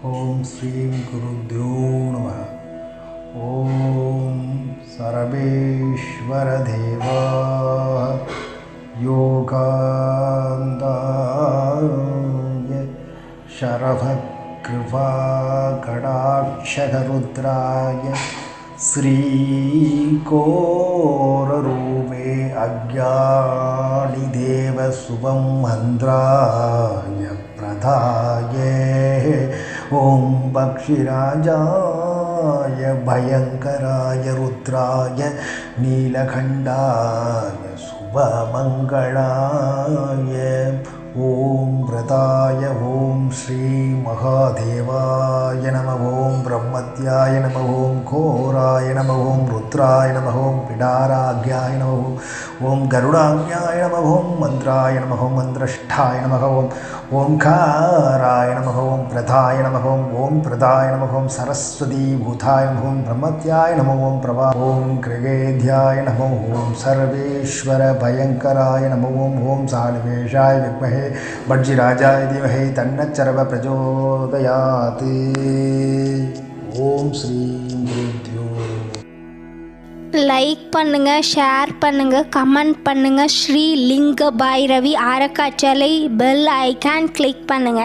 ஓம் ஸ்ரீம் குருத்யோ நமः. ஓம் சரபேஸ்வர தேவா யோகாந்தாய ஷரபக்ருபா கடாட்சகருத்ராய ஸ்ரீகோரரூபே அக்ஞானிதேவ சுபம் மந்த்ராய பிரதாயே ஓம் பக்ஷிராஜாய பயங்கராய ருத்ராய நீலகண்டாய சுபமங்களாய ஓம் பிரதாய ஓம் ஸ்ரீ மகாதேவாய நம ஓம் பிரம்மத்யாய நம ஓம் கோராய நம ஓம் ருத்ராய நம ஓம் பிடாராக்யாய நம ஓம் கருடாக்யாய நம ஓம் மந்திராய நம ஓம் மந்திரஷ்டாய நம ஓம் ஓம்காராய நம ஓம் பிரதாய நம ஓம் பிரதாய நம ஓம் சரஸ்வதி பூதாய நம ஓம் பிரம்மத்யாய நம ஓம் பிரபா ஓம் கிருகேத்யாய நம ஓம் சர்வேஸ்வர பயங்கராய நம ஓம் சாலிவேஷாய வித்மஹே பட்ஜிராஜாய தீமஹி தன்னச்சரவ பிரச்சோதயாத். ஓம் ஸ்ரீ குருத்யோ. லைக் பண்ணுங்க, ஷேர் பண்ணுங்க, கமெண்ட் பண்ணுங்க. ஸ்ரீ லிங்க பைரவி அறக்கட்டளை பெல் ஐகான் கிளிக் பண்ணுங்க.